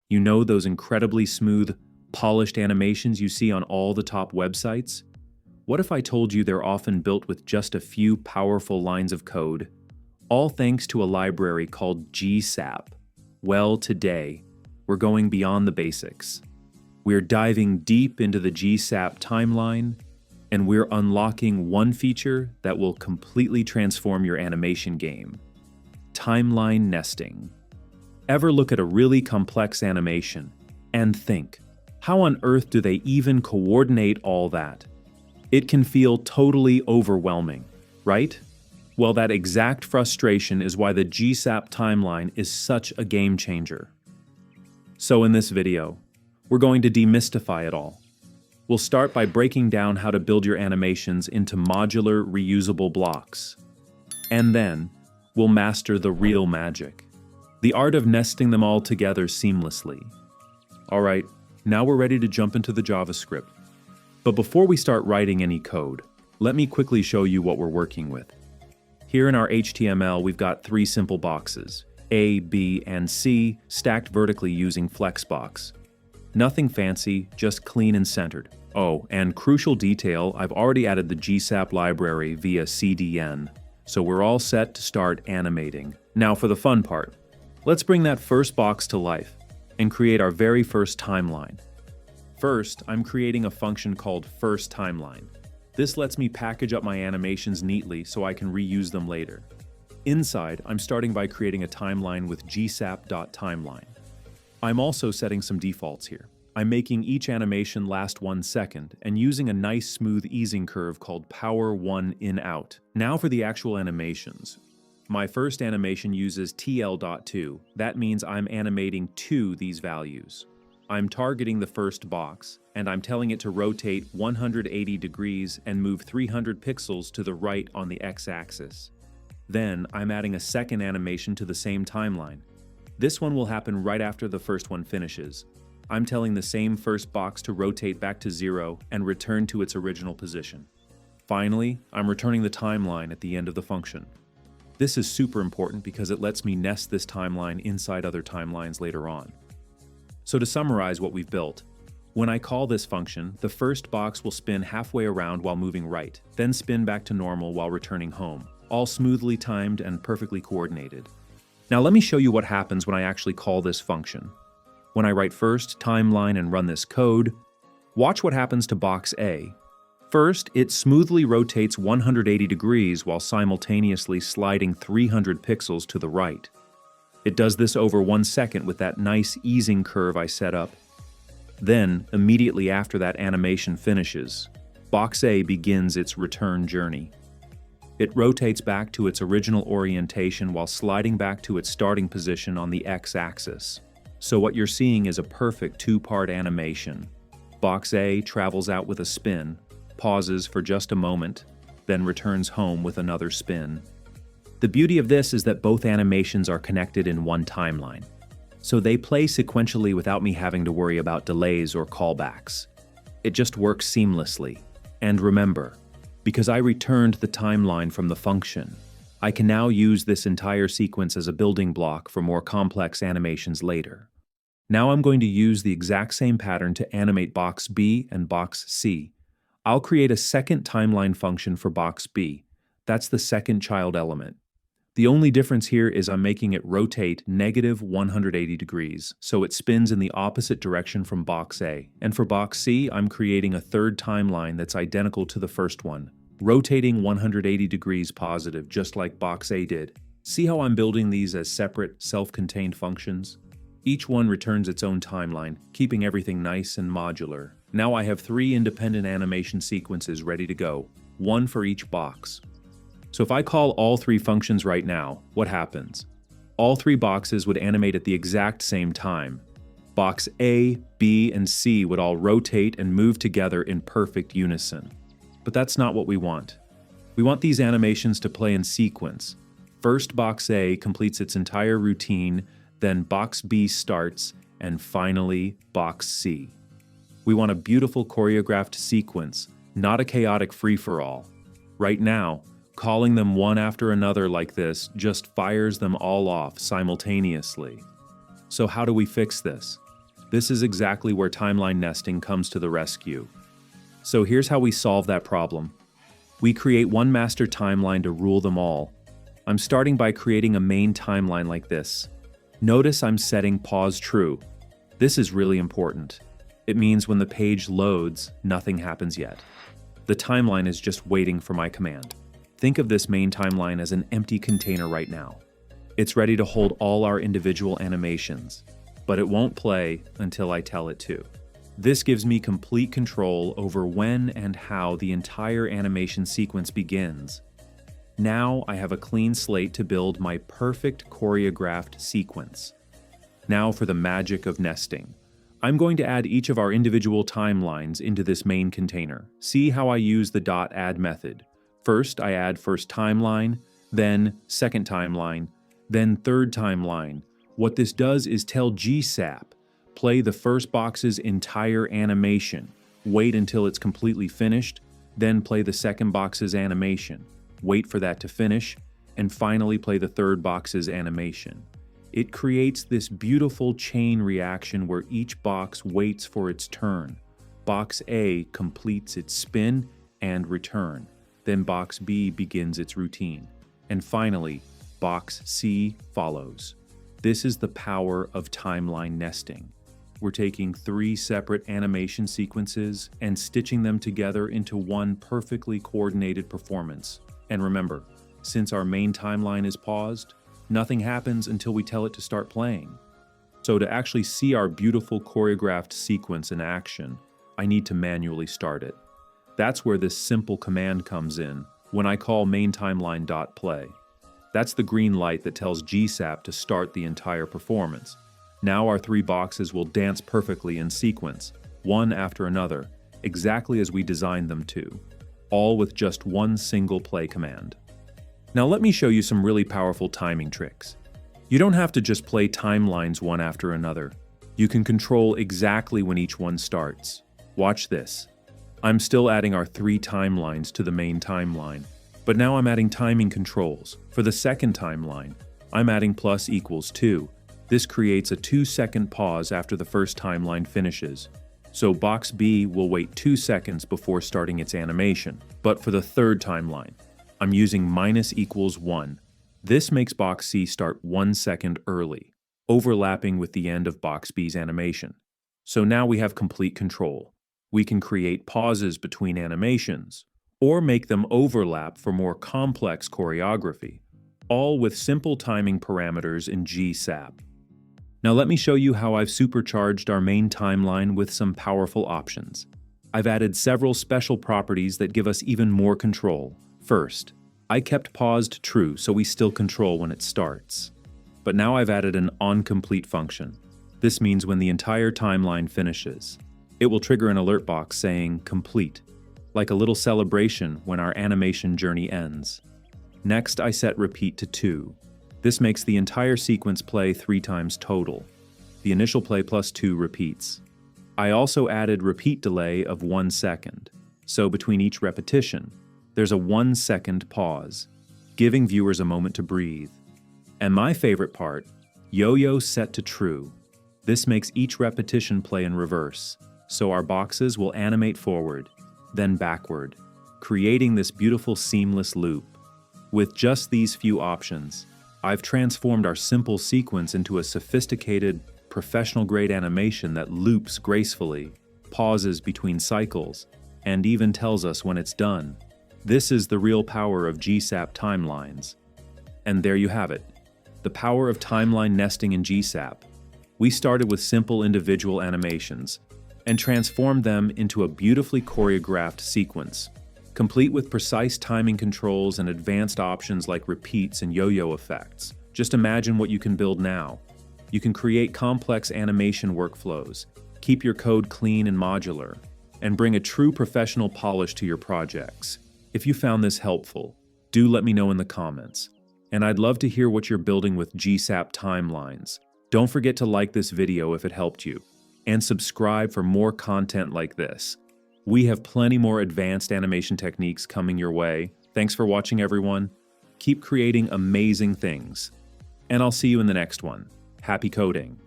You know those incredibly smooth, polished animations you see on all the top websites? What if I told you they're often built with just a few powerful lines of code, all thanks to a library called GSAP? Well, today, we're going beyond the basics. We're diving deep into the GSAP timeline, and we're unlocking one feature that will completely transform your animation game: timeline nesting. Ever look at a really complex animation and think, how on earth do they even coordinate all that? It can feel totally overwhelming, right? Well, that exact frustration is why the GSAP timeline is such a game changer. So in this video, we're going to demystify it all. We'll start by breaking down how to build your animations into modular, reusable blocks. And then, we'll master the real magic, the art of nesting them all together seamlessly. All right, now we're ready to jump into the JavaScript. But before we start writing any code, let me quickly show you what we're working with. Here in our HTML, we've got three simple boxes, A, B, and C, stacked vertically using Flexbox. Nothing fancy, just clean and centered. Oh, and crucial detail, I've already added the GSAP library via CDN, so we're all set to start animating. Now for the fun part. Let's bring that first box to life and create our very first timeline. First, I'm creating a function called firstTimeline. This lets me package up my animations neatly so I can reuse them later. Inside, I'm starting by creating a timeline with gsap.timeline. I'm also setting some defaults here. I'm making each animation last 1 second and using a nice smooth easing curve called power 1 in out. Now for the actual animations. My first animation uses TL.2. That means I'm animating to these values. I'm targeting the first box, and I'm telling it to rotate 180 degrees and move 300 pixels to the right on the x-axis. Then, I'm adding a second animation to the same timeline. This one will happen right after the first one finishes. I'm telling the same first box to rotate back to 0 and return to its original position. Finally, I'm returning the timeline at the end of the function. This is super important because it lets me nest this timeline inside other timelines later on. So to summarize what we've built, when I call this function, the first box will spin halfway around while moving right, then spin back to normal while returning home, all smoothly timed and perfectly coordinated. Now let me show you what happens when I actually call this function. When I write firstTimeline and run this code, watch what happens to box A. First, it smoothly rotates 180 degrees while simultaneously sliding 300 pixels to the right. It does this over 1 second with that nice easing curve I set up. Then, immediately after that animation finishes, box A begins its return journey. It rotates back to its original orientation while sliding back to its starting position on the x-axis. So what you're seeing is a perfect two-part animation. Box A travels out with a spin, pauses for just a moment, then returns home with another spin. The beauty of this is that both animations are connected in one timeline, so they play sequentially without me having to worry about delays or callbacks. It just works seamlessly. And remember, because I returned the timeline from the function, I can now use this entire sequence as a building block for more complex animations later. Now I'm going to use the exact same pattern to animate box B and box C. I'll create a second timeline function for box B. That's the second child element. The only difference here is I'm making it rotate negative 180 degrees, so it spins in the opposite direction from box A. And for box C, I'm creating a third timeline that's identical to the first one, rotating 180 degrees positive, just like box A did. See how I'm building these as separate, self-contained functions? Each one returns its own timeline, keeping everything nice and modular. Now I have 3 independent animation sequences ready to go, one for each box. So if I call all 3 functions right now, what happens? All 3 boxes would animate at the exact same time. Box A, B, and C would all rotate and move together in perfect unison. But that's not what we want. We want these animations to play in sequence. First, box A completes its entire routine, then box B starts, and finally, box C. We want a beautiful choreographed sequence, not a chaotic free-for-all. Right now, calling them one after another like this just fires them all off simultaneously. So how do we fix this? This is exactly where timeline nesting comes to the rescue. So here's how we solve that problem. We create one master timeline to rule them all. I'm starting by creating a main timeline like this. Notice I'm setting pause true. This is really important. It means when the page loads, nothing happens yet. The timeline is just waiting for my command. Think of this main timeline as an empty container right now. It's ready to hold all our individual animations, but it won't play until I tell it to. This gives me complete control over when and how the entire animation sequence begins. Now I have a clean slate to build my perfect choreographed sequence. Now for the magic of nesting. I'm going to add each of our individual timelines into this main container. See how I use the .add method. First, I add firstTimeline, then secondTimeline, then thirdTimeline. What this does is tell GSAP, play the first box's entire animation, wait until it's completely finished, then play the second box's animation, wait for that to finish, and finally play the third box's animation. It creates this beautiful chain reaction where each box waits for its turn. Box A completes its spin and return. Then box B begins its routine. And finally, box C follows. This is the power of timeline nesting. We're taking 3 separate animation sequences and stitching them together into one perfectly coordinated performance. And remember, since our main timeline is paused, nothing happens until we tell it to start playing. So to actually see our beautiful choreographed sequence in action, I need to manually start it. That's where this simple command comes in when I call mainTimeline.play. That's the green light that tells GSAP to start the entire performance. Now our 3 boxes will dance perfectly in sequence, one after another, exactly as we designed them to, all with just one single play command. Now let me show you some really powerful timing tricks. You don't have to just play timelines one after another. You can control exactly when each one starts. Watch this. I'm still adding our 3 timelines to the main timeline, but now I'm adding timing controls. For the second timeline, I'm adding +=2. This creates a 2-second pause after the first timeline finishes. So box B will wait 2 seconds before starting its animation. But for the third timeline, I'm using -=1. This makes box C start 1 second early, overlapping with the end of box B's animation. So now we have complete control. We can create pauses between animations, or make them overlap for more complex choreography, all with simple timing parameters in GSAP. Now let me show you how I've supercharged our main timeline with some powerful options. I've added several special properties that give us even more control. First, I kept paused true so we still control when it starts. But now I've added an onComplete function. This means when the entire timeline finishes, it will trigger an alert box saying complete, like a little celebration when our animation journey ends. Next, I set repeat to 2. This makes the entire sequence play 3 times total. The initial play +2 repeats. I also added repeat delay of 1 second, so between each repetition, there's a 1-second pause, giving viewers a moment to breathe. And my favorite part, yo-yo set to true. This makes each repetition play in reverse, so our boxes will animate forward, then backward, creating this beautiful seamless loop. With just these few options, I've transformed our simple sequence into a sophisticated, professional-grade animation that loops gracefully, pauses between cycles, and even tells us when it's done. This is the real power of GSAP timelines. And there you have it, the power of timeline nesting in GSAP. We started with simple individual animations and transformed them into a beautifully choreographed sequence, complete with precise timing controls and advanced options like repeats and yo-yo effects. Just imagine what you can build now. You can create complex animation workflows, keep your code clean and modular, and bring a true professional polish to your projects. If you found this helpful, do let me know in the comments. And I'd love to hear what you're building with GSAP timelines. Don't forget to like this video if it helped you, and subscribe for more content like this. We have plenty more advanced animation techniques coming your way. Thanks for watching, everyone. Keep creating amazing things. And I'll see you in the next one. Happy coding!